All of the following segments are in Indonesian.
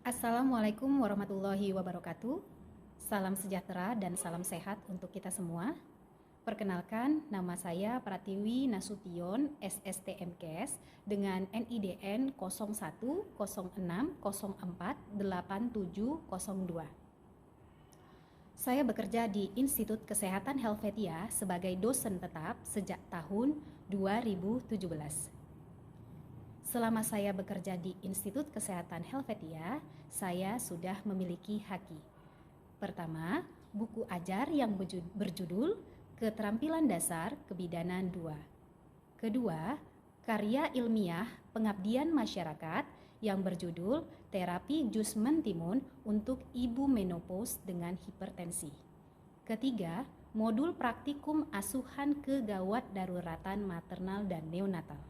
Assalamualaikum warahmatullahi wabarakatuh. Salam sejahtera dan salam sehat untuk kita semua. Perkenalkan, nama saya Pratiwi Nasution, SSTMKes dengan NIDN 0106048702. Saya bekerja di Institut Kesehatan Helvetia sebagai dosen tetap sejak tahun 2017. Selama saya bekerja di Institut Kesehatan Helvetia, saya sudah memiliki haki. Pertama, buku ajar yang berjudul Keterampilan Dasar Kebidanan 2. Kedua, karya ilmiah Pengabdian Masyarakat yang berjudul Terapi Jus Mentimun untuk Ibu Menopause dengan Hipertensi. Ketiga, modul praktikum asuhan kegawat daruratan maternal dan neonatal.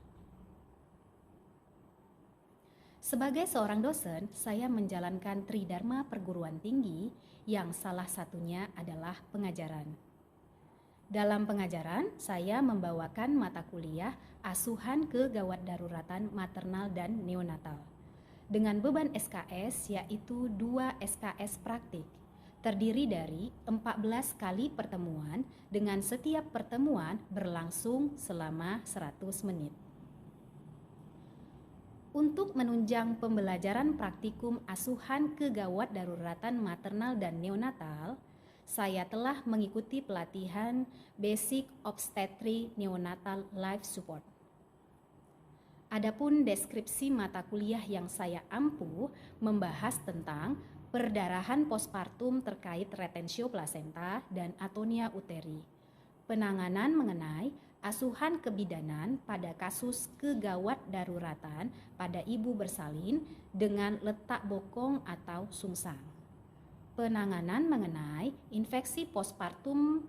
Sebagai seorang dosen, saya menjalankan Tridharma perguruan tinggi yang salah satunya adalah pengajaran. Dalam pengajaran, saya membawakan mata kuliah asuhan kegawat daruratan maternal dan neonatal dengan beban SKS yaitu 2 SKS praktik, terdiri dari 14 kali pertemuan dengan setiap pertemuan berlangsung selama 100 menit. Untuk menunjang pembelajaran praktikum asuhan kegawat daruratan maternal dan neonatal, saya telah mengikuti pelatihan Basic Obstetric Neonatal Life Support. Adapun deskripsi mata kuliah yang saya ampu membahas tentang perdarahan postpartum terkait retensio plasenta dan atonia uteri, penanganan mengenai asuhan kebidanan pada kasus kegawat daruratan pada ibu bersalin dengan letak bokong atau sungsang. Penanganan mengenai infeksi postpartum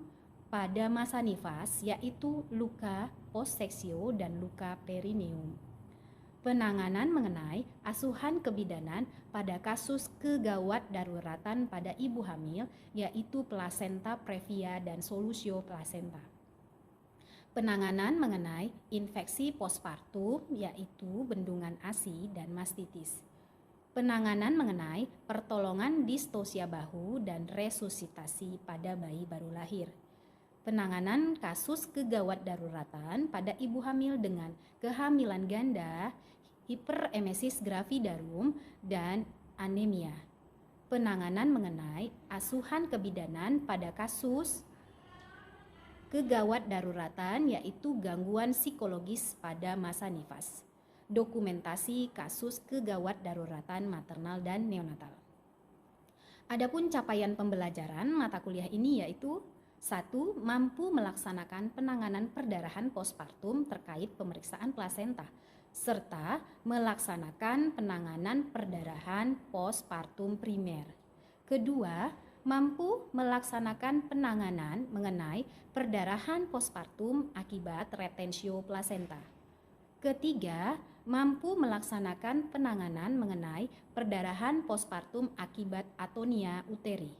pada masa nifas yaitu luka postseksio dan luka perineum. Penanganan mengenai asuhan kebidanan pada kasus kegawat daruratan pada ibu hamil yaitu plasenta previa dan solusio plasenta. Penanganan mengenai infeksi postpartum yaitu bendungan ASI dan mastitis. Penanganan mengenai pertolongan distosia bahu dan resusitasi pada bayi baru lahir. Penanganan kasus kegawat daruratan pada ibu hamil dengan kehamilan ganda, hiperemesis gravidarum, dan anemia. Penanganan mengenai asuhan kebidanan pada kasus kegawat daruratan yaitu gangguan psikologis pada masa nifas. Dokumentasi kasus kegawat daruratan maternal dan neonatal. Adapun capaian pembelajaran mata kuliah ini yaitu 1. Mampu melaksanakan penanganan perdarahan postpartum terkait pemeriksaan plasenta serta melaksanakan penanganan perdarahan postpartum primer. Kedua, mampu melaksanakan penanganan mengenai perdarahan postpartum akibat retensio plasenta. Ketiga, mampu melaksanakan penanganan mengenai perdarahan postpartum akibat atonia uteri.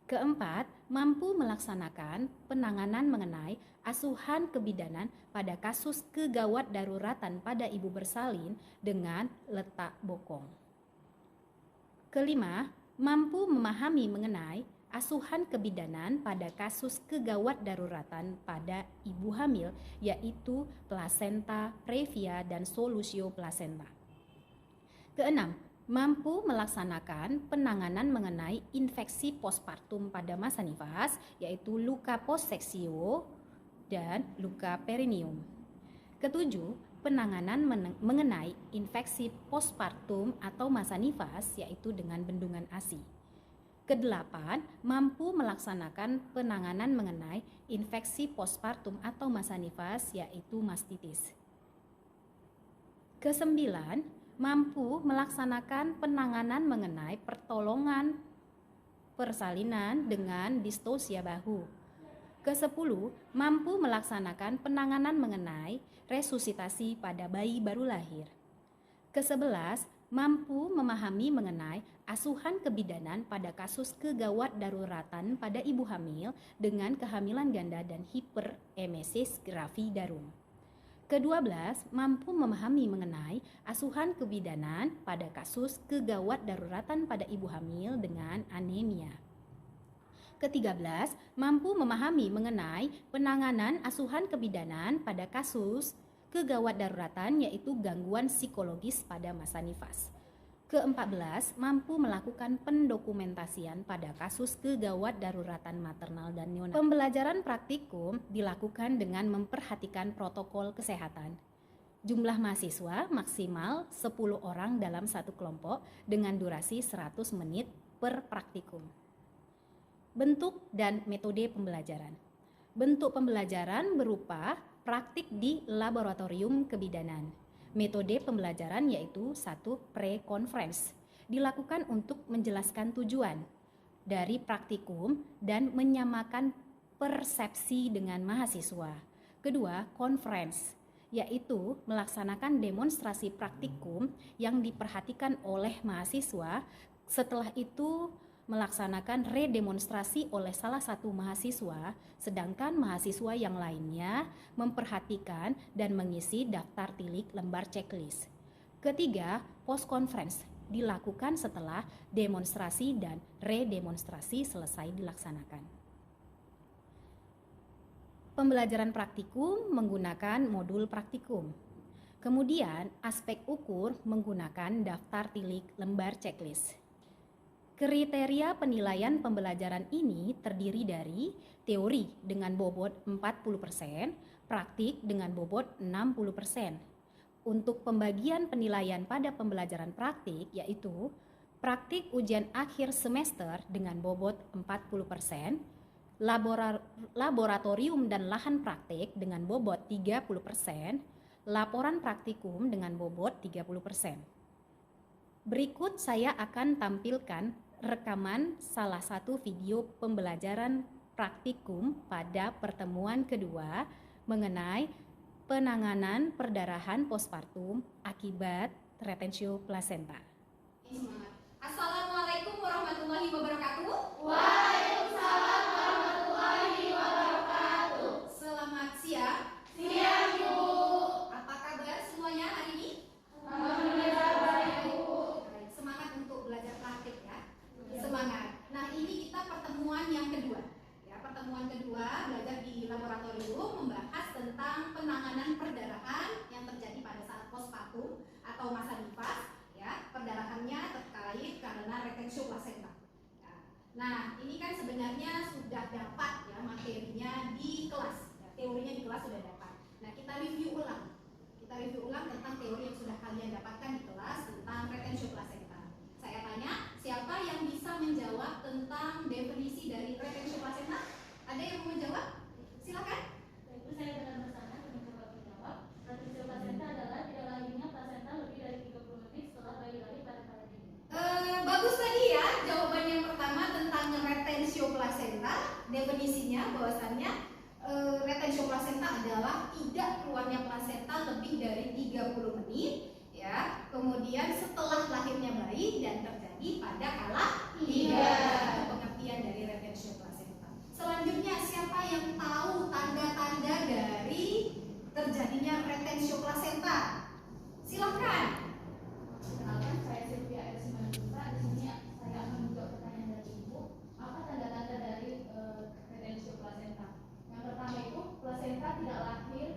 Keempat, mampu melaksanakan penanganan mengenai asuhan kebidanan pada kasus kegawat daruratan pada ibu bersalin dengan letak bokong. Kelima, mampu memahami mengenai asuhan kebidanan pada kasus kegawat daruratan pada ibu hamil yaitu plasenta previa dan solusio plasenta. Keenam, mampu melaksanakan penanganan mengenai infeksi postpartum pada masa nifas yaitu luka postseksio dan luka perineum. Ketujuh, penanganan mengenai infeksi postpartum atau masa nifas yaitu dengan bendungan ASI. Kedelapan, mampu melaksanakan penanganan mengenai infeksi postpartum atau masa nifas yaitu mastitis. Kesembilan, mampu melaksanakan penanganan mengenai pertolongan persalinan dengan distosia bahu. Kesepuluh, mampu melaksanakan penanganan mengenai resusitasi pada bayi baru lahir. Kesebelas, mampu memahami mengenai asuhan kebidanan pada kasus kegawat daruratan pada ibu hamil dengan kehamilan ganda dan hiperemesis gravidarum. Ke-12, mampu memahami mengenai asuhan kebidanan pada kasus kegawat daruratan pada ibu hamil dengan anemia. Ke-13, mampu memahami mengenai penanganan asuhan kebidanan pada kasus kegawat daruratan yaitu gangguan psikologis pada masa nifas. Ke-14, mampu melakukan pendokumentasian pada kasus kegawat daruratan maternal dan neonatal. Pembelajaran praktikum dilakukan dengan memperhatikan protokol kesehatan. Jumlah mahasiswa maksimal 10 orang dalam satu kelompok dengan durasi 100 menit per praktikum. Bentuk dan metode pembelajaran. Bentuk pembelajaran berupa praktik di laboratorium kebidanan. Metode pembelajaran yaitu 1. Pre-conference, dilakukan untuk menjelaskan tujuan dari praktikum dan menyamakan persepsi dengan mahasiswa. Kedua, conference, yaitu melaksanakan demonstrasi praktikum yang diperhatikan oleh mahasiswa. Setelah itu melaksanakan redemonstrasi oleh salah satu mahasiswa, sedangkan mahasiswa yang lainnya memperhatikan dan mengisi daftar tilik lembar checklist. Ketiga, post conference, dilakukan setelah demonstrasi dan redemonstrasi selesai dilaksanakan. Pembelajaran praktikum menggunakan modul praktikum. Kemudian, aspek ukur menggunakan daftar tilik lembar checklist. Kriteria penilaian pembelajaran ini terdiri dari teori dengan bobot 40%, praktik dengan bobot 60%. Untuk pembagian penilaian pada pembelajaran praktik yaitu praktik ujian akhir semester dengan bobot 40%, laboratorium dan lahan praktik dengan bobot 30%, laporan praktikum dengan bobot 30%. Berikut saya akan tampilkan rekaman salah satu video pembelajaran praktikum pada pertemuan kedua mengenai penanganan perdarahan postpartum akibat retensio plasenta. Assalamualaikum warahmatullahi wabarakatuh. Waalaikumsalam warahmatullahi wabarakatuh. Selamat siang. Siang, Bu. Apa kabar semuanya hari ini? Alhamdulillah baik, Bu. Baik, semangat untuk belajar praktik ya. Semangat. Nah, ini kita pertemuan yang kedua. Ya, pertemuan kedua belajar di laboratorium membahas tentang penanganan perdarahan yang terjadi pada saat postpartum atau masa nifas. Ya, perdarahannya terkait karena retensio plasenta. Ya. Nah, ini kan sebenarnya sudah dapat ya materinya di kelas. Ya, teorinya di kelas sudah dapat. Nah, kita review ulang. Kita review ulang tentang teori yang sudah kalian dapatkan di kelas tentang retensio plasenta. Saya tanya, siapa yang bisa menjawab tentang definisi dari retensio plasenta? Ada yang mau menjawab? Silakan. Ibu, saya dengan bersama mencoba menjawab. Retensio plasenta adalah tidak lahirnya plasenta lebih dari 30 menit setelah bayi lahir pada pada ini. Bagus tadi ya jawaban yang pertama tentang retensio plasenta. Definisinya bahwasannya retensio plasenta adalah tidak keluarnya plasenta lebih dari 30 menit ya. Kemudian setelah lahirnya bayi dan terjadi pada kala 3. Itu pengertian dari retensio plasenta. Selanjutnya siapa yang tahu tanda-tanda dari terjadinya retensio plasenta? Silakan. Kenalkan, saya Sylvia R. Simanjuntak. Di sini saya akan menjawab pertanyaan dari Ibu. Apa tanda-tanda dari retensio plasenta? Yang pertama itu plasenta tidak lahir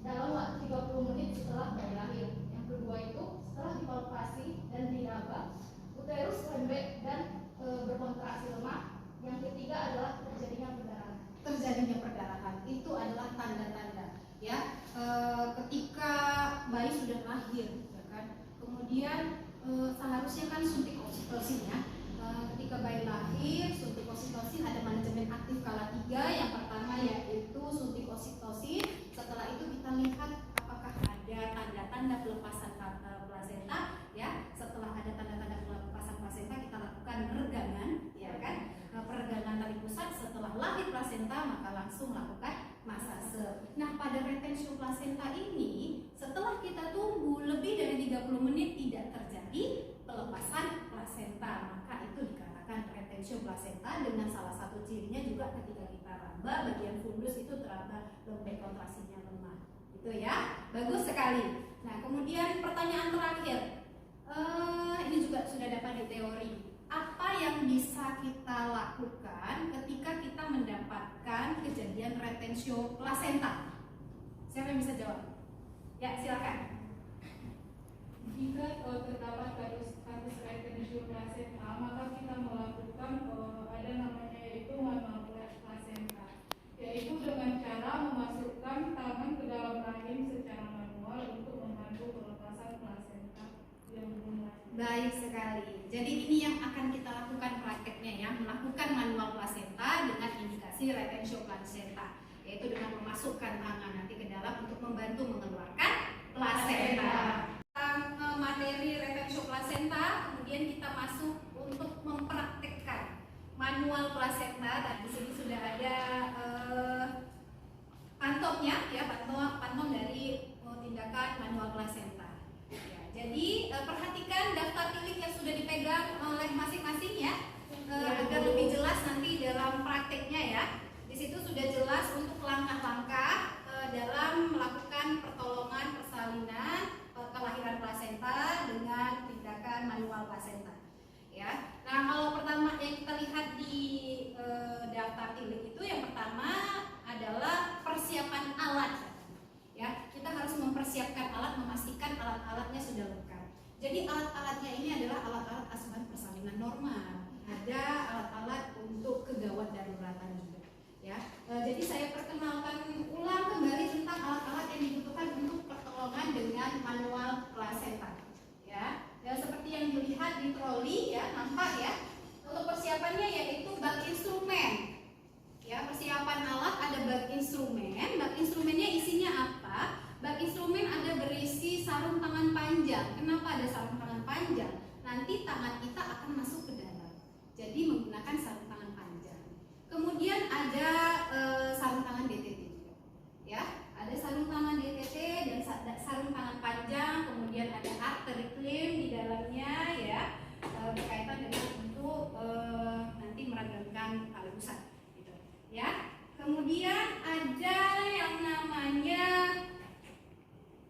dalam waktu 30 menit setelah bayi lahir. Yang kedua itu setelah dipalpasi dan diraba, uterus lembek dan berkontraksi lemah. Yang ketiga adalah terjadinya perdarahan. Terjadinya perdarahan itu adalah tanda-tanda ya ketika bayi sudah lahir ya kan. Kemudian seharusnya kan suntik oksitosin ya. Ketika bayi lahir suntik oksitosin ada manajemen aktif kala 3. Yang pertama yaitu suntik oksitosin. Setelah itu kita lihat apakah ada tanda-tanda pelepasan plasenta ya. Setelah ada tanda-tanda pelepasan plasenta kita lakukan peregangan ya kan. Peregangan tali pusat. Setelah lahir plasenta maka langsung lakukan masase. Nah, pada retensio plasenta ini setelah kita tunggu lebih dari 30 menit tidak terjadi pelepasan plasenta, maka itu dikatakan retensio plasenta. Dengan salah satu cirinya juga ketika kita raba bagian fundus itu teraba lembek, kontraksinya lemah. Tuh ya, bagus sekali. Nah, kemudian pertanyaan terakhir. Ini juga sudah dapat di teori. Apa yang bisa kita lakukan ketika kita mendapatkan kejadian retensio plasenta? Siapa yang bisa jawab? Ya, silakan. Jika terdapat kasus retensio plasenta, maka kita melakukan ada namanya yaitu manual plasenta, yaitu dengan cara memasukkan tangan ke dalam rahim secara manual untuk membantu pelepasan plasenta yang belum lahir. Baik sekali. Jadi ini yang akan kita lakukan prakteknya ya, melakukan manual plasenta dengan indikasi retensio plasenta, yaitu dengan memasukkan tangan nanti ke dalam untuk membantu mengeluarkan plasenta. Materi retensio plasenta, kemudian kita masuk untuk mempraktekkan manual plasenta. Dan di sini sudah ada pantomnya ya, pantom dari tindakan manual plasenta. Ya, jadi perhatikan daftar tilik yang sudah dipegang oleh masing-masing ya, agar lebih jelas nanti dalam prakteknya ya. Di situ sudah jelas untuk langkah-langkah dalam melakukan pertolongan persalinan kelahiran plasenta dengan tindakan manual plasenta. Ya. Nah, kalau pertama yang kita lihat di daftar tilik itu yang pertama adalah persiapan alat. Ya, kita harus mempersiapkan alat, memastikan alat-alatnya sudah lengkap. Jadi alat-alatnya ini adalah alat-alat asuhan persalinan normal. Ada alat-alat untuk kegawat daruratan juga. Ya, jadi saya perkenalkan ulang kembali tentang alat-alat yang dibutuhkan untuk pertolongan dengan manual plasenta. Ya, seperti yang dilihat di troli ya, nampak ya. Untuk persiapannya yaitu bak instrumen. Ya, persiapan alat ada bak instrumen. Bak instrumennya isinya apa? Bak instrumen ada berisi sarung tangan panjang. Kenapa ada sarung tangan panjang? Nanti tangan kita akan masuk ke dalam. Jadi menggunakan sarung tangan panjang. Kemudian ada sarung tangan DTT juga. Ya, ada sarung tangan DTT dan sarung tangan panjang. Kemudian ada artery clamp di dalamnya ya, berkaitan dengan untuk nanti meregangkan tali pusat. Gitu. Ya. Kemudian ada yang namanya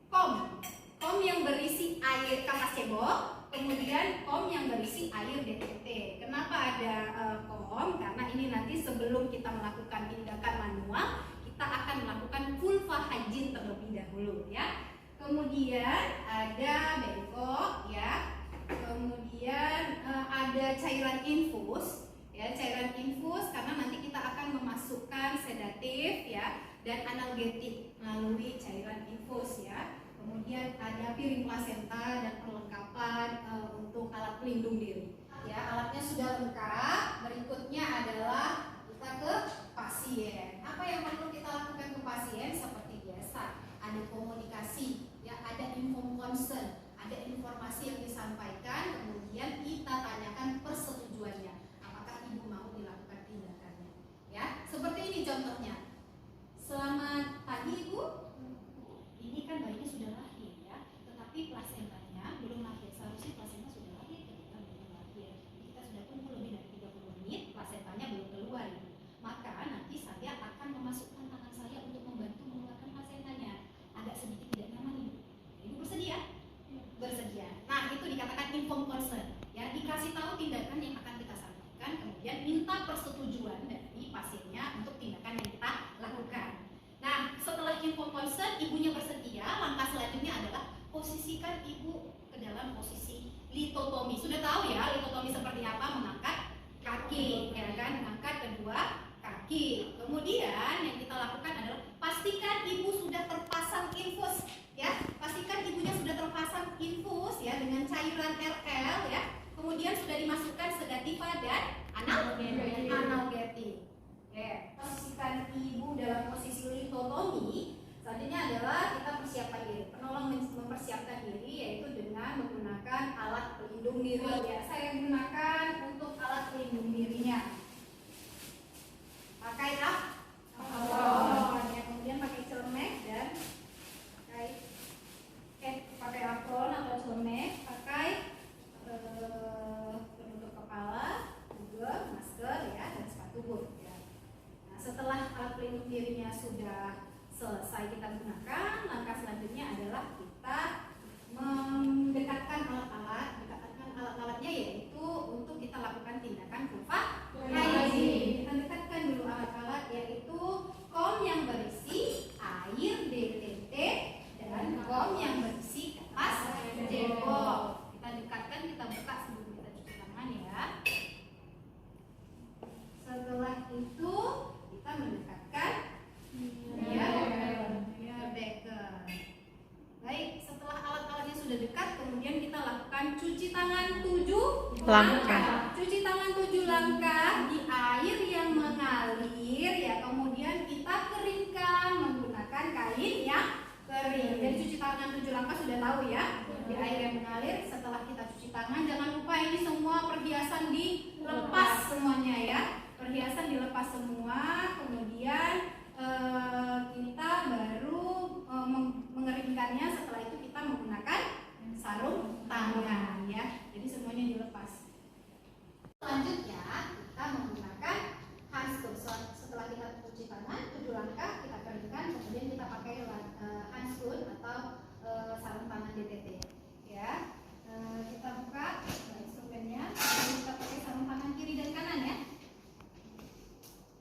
kom yang berisi air kapas cebok, kemudian kom yang berisi air DTT. Kenapa ada kom? Karena ini nanti sebelum kita melakukan tindakan manual, kita akan melakukan vulva hygiene terlebih dahulu ya. Kemudian ada bengkok ya. Kemudian ada cairan infus ya, cairan infus karena nanti kita akan memasukkan sedatif ya dan analgetik melalui cairan infus ya. Kemudian ada piring plasenta dan perlengkapan untuk alat pelindung diri. Ya, alatnya sudah lengkap. Berikutnya adalah kita ke pasien. Apa yang perlu kita lakukan ke pasien? Seperti biasa, ada komunikasi, ya, ada info concern, ada informasi yang disampaikan, kemudian kita tanyakan persetujuannya. Apakah ibu mau dilakukan tindakannya? Ya, seperti ini contohnya. Selamat pagi ibu. Ini kan bayinya sudah lahir ya, tetapi plasentanya belum lahir. Seharusnya plasenta sudah lahir ketika belum lahir. Kita sudah tunggu lebih dari 30 menit, plasentanya belum keluar. Maka nanti saya akan memasukkan tangan saya untuk membantu mengeluarkan plasentanya. Agak sedikit tidak nyaman ibu. Ibu bersedia? Bersedia. Nah, itu dikatakan informed consent. Ya, dikasih tahu tindakan yang akan kita sampaikan, kemudian minta persetujuan dari pasiennya untuk tindakan yang kita lakukan. Nah, setelah info concern, ibunya bersedia, langkah selanjutnya adalah posisikan ibu ke dalam posisi litotomi. Sudah tahu ya litotomi seperti apa? Mengangkat kaki, ya kan? Mengangkat kedua kaki. Kemudian yang kita lakukan adalah pastikan ibu sudah terpasang infus, ya. Pastikan ibunya sudah terpasang infus ya dengan cairan RL ya. Kemudian sudah dimasukkan sedativa dan analgetik. Ya, posisikan ibu dalam posisi litotomi. Selanjutnya adalah kita persiapkan diri. Penolong mempersiapkan diri yaitu dengan menggunakan alat pelindung diri. Ya, saya gunakan untuk alat pelindung dirinya. Pakai apron. Ya, kemudian pakai celemek dan pakai apron atau celemek, pakai penutup kepala, juga masker ya dan sepatu boot. Setelah alat pelindung dirinya sudah selesai kita gunakan, langkah sudah dekat, kemudian kita lakukan cuci tangan 7 Langkah. Cuci tangan 7 langkah di air yang mengalir ya. Kemudian kita keringkan menggunakan kain yang kering. Dan cuci tangan 7 langkah sudah tahu ya. Di air yang mengalir. Setelah kita cuci tangan, jangan lupa ini semua perhiasan dilepas semuanya ya. Perhiasan dilepas semua. Kemudian kita baru mengeringkannya. Setelah itu kita menggunakan sarung tangan ya. Jadi semuanya dilepas. Selanjutnya kita menggunakan handscoon. Setelah kita cuci tangan 7 langkah, kita keringkan, kemudian kita pakai handscoon atau sarung tangan DTT ya. Kita buka instrumennya, kemudian kita pakai sarung tangan kiri dan kanan ya.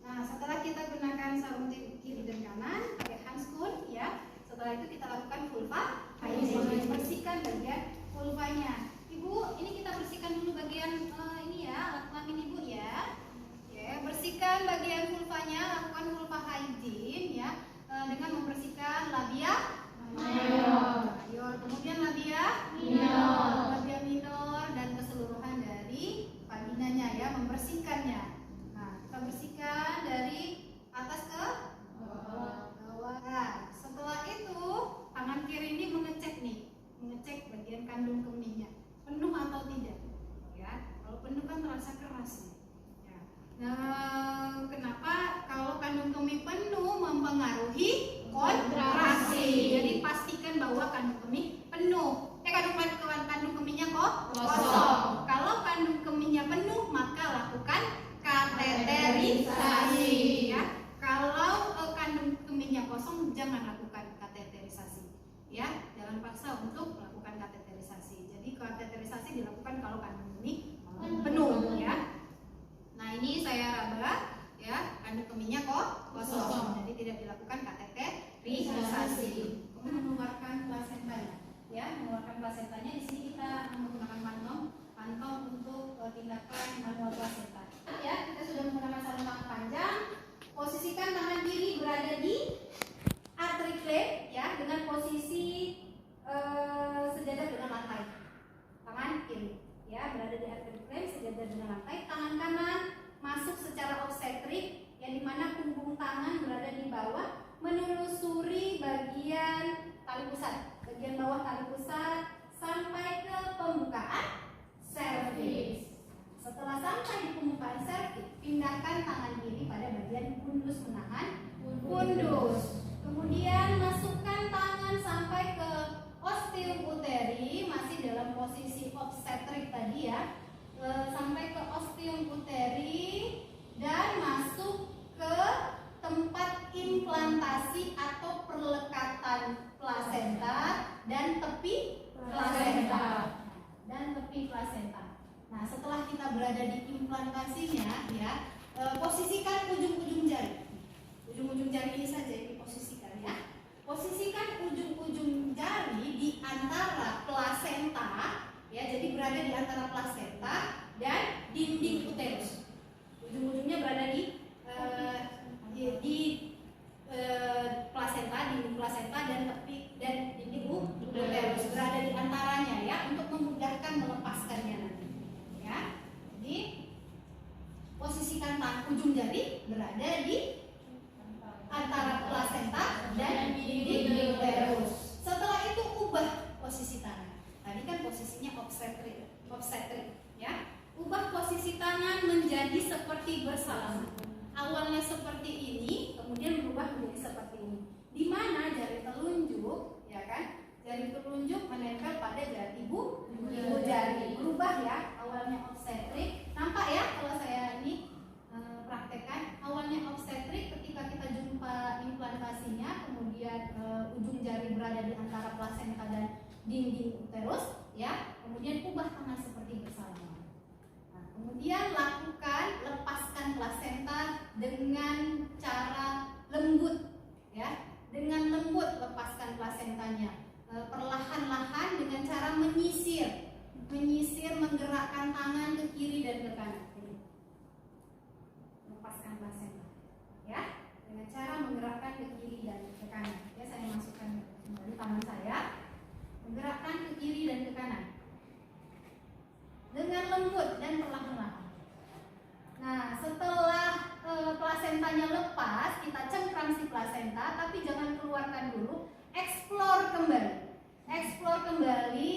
Nah, setelah kita gunakan sarung kiri dan kanan pakai handscoon ya. Setelah itu kita lakukan vulva hygiene, bersihkan bagian vulvanya. Ibu, ini kita bersihkan dulu bagian ini ya, alat kelamin ibu ya. Oke, bersihkan bagian vulvanya, lakukan vulva hygiene ya, dengan membersihkan labia mayor, kemudian labia minor dan keseluruhan dari vaginanya ya, membersihkannya. Nah, kita bersihkan dari atas ke bawah. Nah, setelah itu tangan kiri ini mengecek bagian kandung kemihnya penuh atau tidak ya. Kalau penuh kan terasa keras ya. Nah, kenapa? Kalau kandung kemih penuh mempengaruhi kontraksi. Jadi pastikan bahwa kandung kemih penuh. Kandung kemihnya kosong. Kalau kandung kemihnya penuh, maka lakukan kateterisasi ya. Kalau kandung kemihnya kosong, jangan lakukan kateterisasi ya. Jangan paksa untuk melakukan kateterisasi. Jadi kateterisasi dilakukan kalau kandung kemih penuh ya. Nah, ini saya raba ya, kandung kemihnya kosong. Jadi tidak dilakukan kateterisasi. Kemudian mengeluarkan plasentanya ya. Mengeluarkan plasentanya di sini kita menggunakan kantong untuk tindakan manual plasenta ya. Kita sudah menggunakan sarung tangan panjang. Posisikan tangan kiri berada di artery clamp ya, dengan posisi sejajar dengan lantai. Tangan kiri ya berada di artery clamp sejajar dengan lantai. Tangan kanan masuk secara obstetrik, yang dimana punggung tangan berada di bawah, menelusuri bagian tali pusat, bagian bawah tali pusat sampai ke pembukaan serviks. Setelah sampai di pembukaan serviks, pindahkan tangan kiri pada bagian pundus menahan pundus. Kemudian masukkan tangan sampai ke ostium uteri, masih dalam posisi obstetrik tadi ya. Sampai ke ostium uteri dan masuk ke tempat implantasi atau perlekatan plasenta dan tepi plasenta. Nah, setelah kita berada di implantasinya ya, posisikan ujung-ujung jari. Ujung-ujung jari ini saja diposisikan ya. Posisikan ujung-ujung jari di antara plasenta ya, jadi berada di antara plasenta dan dinding uterus. Ujung-ujungnya berada di plasenta, dinding plasenta dan tepi dan dinding uterus, berada di antaranya ya, untuk memudahkan melepaskannya nanti ya. Jadi posisikan ujung jari berada di antara plasenta dan dinding uterus. Setelah itu ubah posisi tangan. Tadi kan posisinya obstetrik ya. Ubah posisi tangan menjadi seperti bersalaman. Awalnya seperti ini, kemudian berubah menjadi seperti ini. Di mana jari telunjuk, ya kan? Jari telunjuk menempel pada jari ibu jari. Berubah ya. Awalnya obstetrik. Nampak ya kalau saya ini praktekkan. Awalnya obstetrik, ketika kita jumpa implantasinya, kemudian ujung jari berada di antara plasenta dan dinding uterus, ya. Kemudian ubah tangan seperti bersalaman. Nah, kemudian lepaskan plasenta dengan cara lembut, ya. Dengan lembut lepaskan plasentanya. Perlahan-lahan dengan cara menyisir, menggerakkan tangan ke kiri dan ke kanan. Lepaskan plasenta, ya, dengan cara menggerakkan ke kiri dan ke kanan. Ya, saya masukkan kembali tangan saya. Gerakkan ke kiri dan ke kanan dengan lembut dan perlahan-lahan. Nah, setelah plasentanya lepas, kita cengkram si plasenta, tapi jangan keluarkan dulu. Explore kembali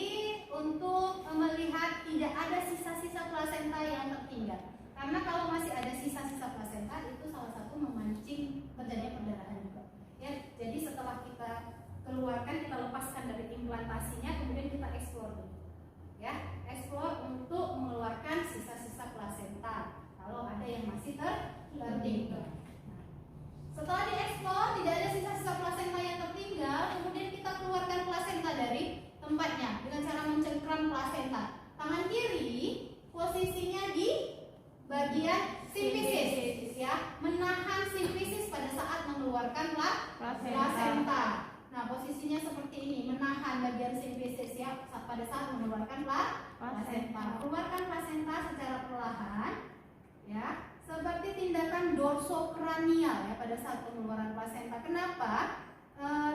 untuk melihat tidak ada sisa-sisa plasenta yang tertinggal. Karena kalau masih ada sisa-sisa plasenta, itu salah satu memancing terjadinya perdarahan juga. Ya, jadi setelah kita keluarkan, kita lepaskan dari implantasinya, kemudian kita explore dulu. Ya, explore untuk mengeluarkan sisa-sisa plasenta kalau ada yang masih tertinggal. Setelah dieksplor tidak ada sisa-sisa plasenta yang tertinggal, kemudian kita keluarkan plasenta dari tempatnya dengan cara mencengkram plasenta. Tangan kiri posisinya di bagian simfisis, ya, menahan simfisis pada saat mengeluarkan plasenta. Nah, posisinya seperti ini, menahan bagian simfisis, ya, pada saat mengeluarkan plasenta. Keluarkan plasenta secara perlahan, ya, seperti tindakan dorsokranial, ya, pada saat pengeluaran plasenta. Kenapa?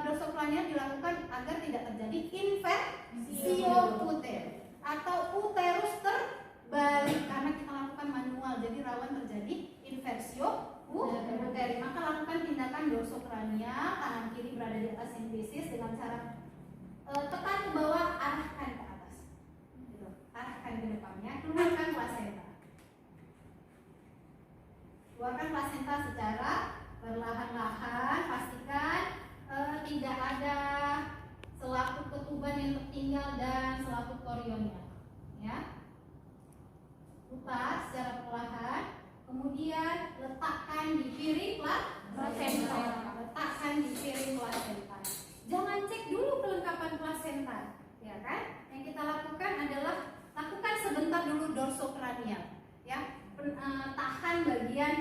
Dorsokranial dilakukan agar tidak terjadi inversio uter atau uterus terbalik, karena kita lakukan manual, jadi rawan terjadi inversio uteri. Maka lakukan tindakan dorsokranial, kanan kiri berada di atas simfisis dengan cara tekan ke bawah, arahkan ke atas, gitu. Arahkan ke depannya, keluarkan plasenta. Keluarkan plasenta secara perlahan-lahan, pastikan tidak ada selaput ketuban yang tertinggal dan selaput korionnya, ya. Putar secara perlahan, kemudian letakkan di piring plasenta. Letakkan di piring plasenta. Jangan cek dulu kelengkapan plasenta, ya kan? Yang kita lakukan adalah lakukan sebentar dulu dorsokranial, ya. Tahan bagian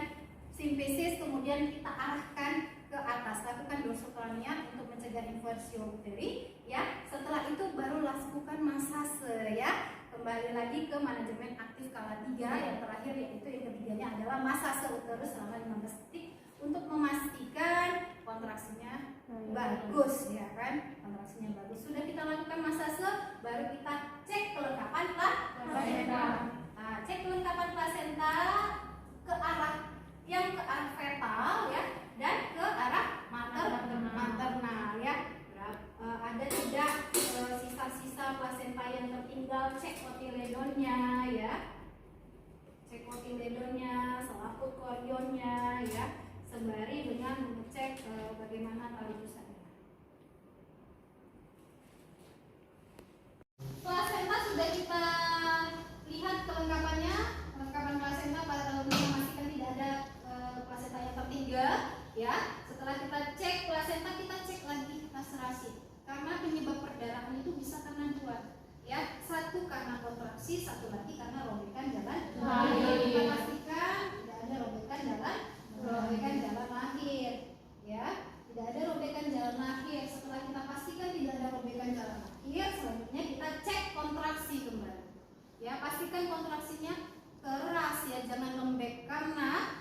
simfisis, kemudian kita arahkan ke atas. Lakukan dorsokranial untuk mencegah inversio uteri, ya. Setelah itu baru lakukan massase, ya. Kembali lagi ke manajemen aktif skala 3 yang terakhir, yaitu yang ketiganya adalah massase uterus selama 15 detik untuk memastikan kontraksinya bagus, ya kan? Kontraksinya bagus. Sudah kita lakukan massase, baru kita cek kelengkapan plasenta. Nah, cek kelengkapan plasenta ke arah fetal, ya, dan ke arah maternal, ya. Ada tidak sisa-sisa plasenta yang tertinggal, cek kotiledonnya, ya. Cek kotiledonnya, selaput korionnya, ya, sembari dengan mengecek bagaimana tali pusatnya. Plasenta sudah kita lihat kelengkapannya, kelengkapan plasenta untuk memastikan tidak ada plasenta yang tertinggal, ya. Setelah kita cek plasenta, kita cek lagi laserasi, karena penyebab perdarahan itu bisa karena dua, ya. Satu karena kontraksi, satu lagi karena robekan jalan lahir. Kita pastikan tidak ada robekan jalan lahir, ya. Tidak ada robekan jalan lahir. Setelah kita pastikan tidak ada robekan jalan lahir, selanjutnya kita cek kontraksi kembali, ya. Pastikan kontraksinya keras, ya, jangan lembek, karena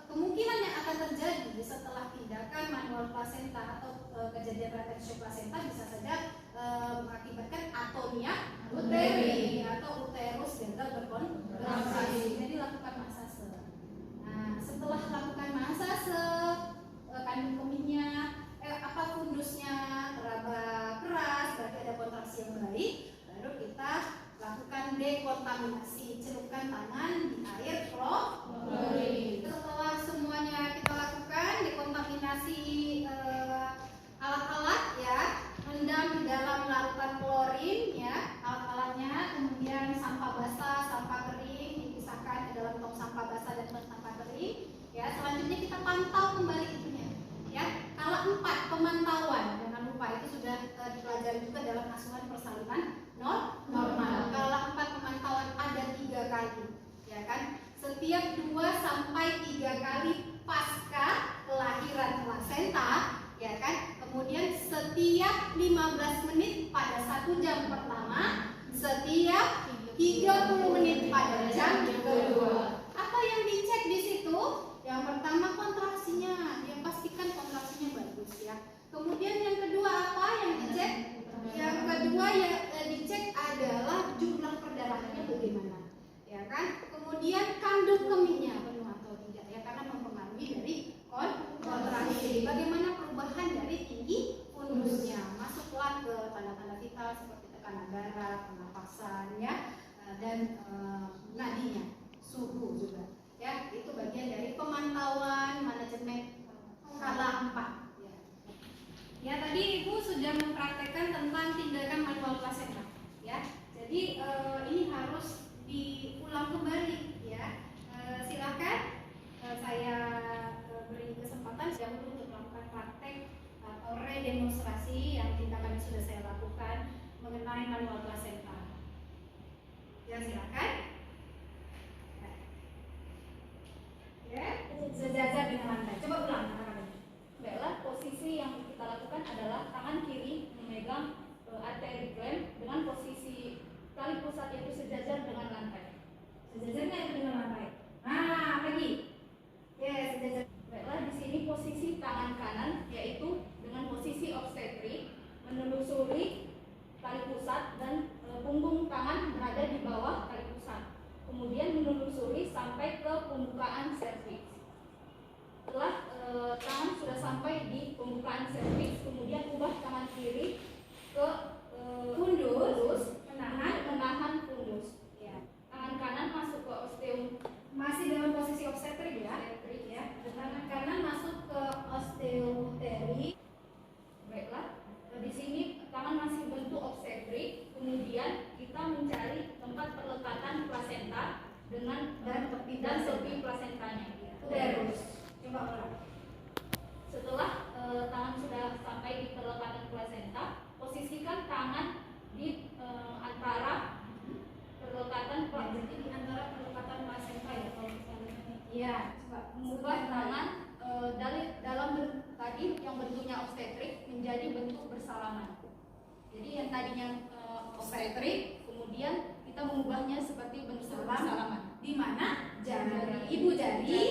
kemungkinan yang akan terjadi setelah tindakan manual plasenta atau kejadian retensio plasenta bisa saja mengakibatkan atonia uteri atau uterus gagal berkontraksi. Jadi lakukan massase. Nah, setelah lakukan massase, kandung kemihnya fundusnya teraba keras, berarti ada kontraksi yang baik, baru kita lakukan dekontaminasi. Celupkan tangan di air klorin. Setelah semuanya kita lakukan dekontaminasi alat-alat, ya, rendam di dalam larutan klorin, ya, alat-alatnya, kemudian sampah basah, sampah kering dipisahkan ke dalam tong sampah basah dan tong sampah kering, ya. Selanjutnya kita pantau kembali itunya, ya. Kalau 4 pemantauan, jangan lupa itu sudah dipelajari juga dalam asuhan persalinan normal. Kalau 4 pemantauan ada 3 kali, ya kan? Setiap 2 sampai 3 kali pasca kelahiran plasenta, ya kan? Kemudian setiap 15 menit pada 1 jam pertama, setiap 30 menit pada jam kedua. Apa yang dicek di situ? Yang pertama kontraksinya, pastikan kontraksinya bagus, ya. Kemudian yang kedua apa yang dicek? Yang vital seperti tekanan darah, pernapasan ya, dan nadinya, suhu juga. Ya, itu bagian dari pemantauan manajemen skala 4. Ya, tadi Ibu sudah mempraktekkan tentang tindakan manual plasenta. Ya, jadi ini harus diulang kembali. Ya, silakan saya beri kesempatan dahulu untuk melakukan praktek atau redemonstrasi yang tindakan yang sudah saya lakukan mengenai manual plasenta. Ya, silakan. Ya, sejajar dengan lantai. Coba ulang katakan. Baiklah, posisi yang kita lakukan adalah tangan kiri memegang arteri clamp dengan posisi tali pusat yaitu sejajar dengan lantai. Sejajarnya itu dengan lantai. Nah, lagi. Ya, sejajar. Baiklah, di sini posisi tangan kanan yaitu dengan posisi obstetrik menelusuri tali pusat dan punggung tangan berada di bawah tali pusat. Kemudian menelusuri sampai ke pembukaan serviks. Setelah tangan sudah sampai di pembukaan serviks, kemudian ubah tangan kiri ke Pundus, menahan pundus. Ya. Tangan kanan masuk ke Masih dengan posisi obstetrik ya. Ya. Tangan kanan masuk ke osteoteri. Baiklah, di sini tangan masih bentuk obstetrik, kemudian kita mencari tempat perlekatan plasenta dengan Dan tepi tepi plasentanya. Terus. Coba ulang. Setelah tangan sudah sampai di perlekatan plasenta, posisikan tangan di antara perlekatan Jadi di antara perlekatan plasenta ya kalau misalnya. Iya, coba mengubah tangan tadi yang bentuknya obstetrik menjadi bentuk bersalaman. Jadi yang tadinya obstetrik, kemudian kita mengubahnya seperti bentuk bersalaman. Di mana jari ibu jari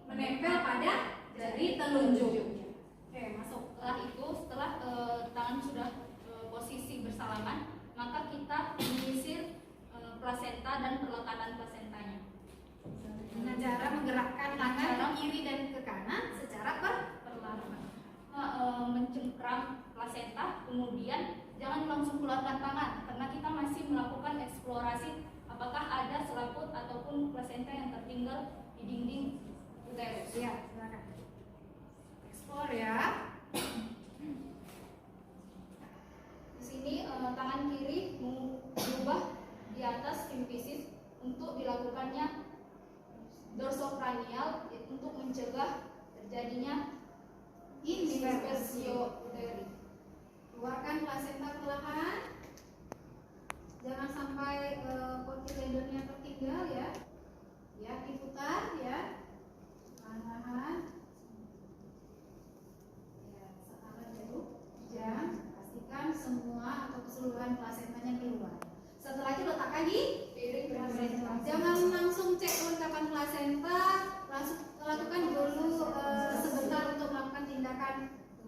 menempel pada jari telunjuk. Oke, masuk. Setelah tangan sudah posisi bersalaman, maka kita menyisir plasenta dan perlekatan plasentanya. Dengan cara menggerakkan tangan ke kiri dan ke kanan secara perlahan. Mencengkram plasenta, kemudian jangan langsung keluarkan tangan karena kita masih melakukan eksplorasi apakah ada selaput ataupun plasenta yang tertinggal di dinding uterus. Ya, silakan. Explore ya. Di sini tangan kiri mengubah di atas simfisis untuk dilakukannya dorsokranial untuk mencegah terjadinya inversio uteri. Keluarkan plasenta perlahan. Jangan sampai kotiledonya tertinggal ya. Ya, diputar ya. Perlahan. Ya, sekarang dulu. Pastikan semua atau keseluruhan plasentanya keluar. Setelah itu letakkan di piring plasenta. Jangan langsung cek kelengkapan plasenta, langsung lakukan dulu sebentar untuk melakukan tindakan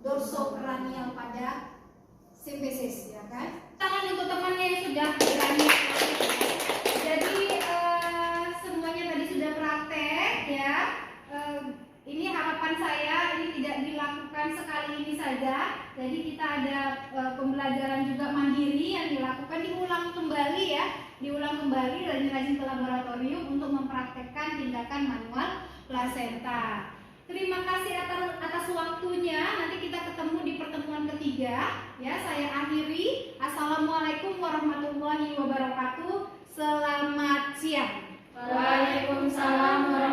dorsokranial pada simfisis, ya kan? Tangan untuk temannya yang sudah berani. Jadi semuanya tadi sudah praktek ya. Ini harapan saya ini tidak dilakukan sekali ini saja. Jadi kita ada pembelajaran juga mandiri yang dilakukan, diulang kembali ya, diulang kembali rajin-rajin ke laboratorium untuk mempraktekkan tindakan manual plasenta. Terima kasih atas waktunya. Nanti kita ketemu di pertemuan ketiga. Ya, saya akhiri. Assalamualaikum warahmatullahi wabarakatuh. Selamat siang. Waalaikumsalam warahmatullahi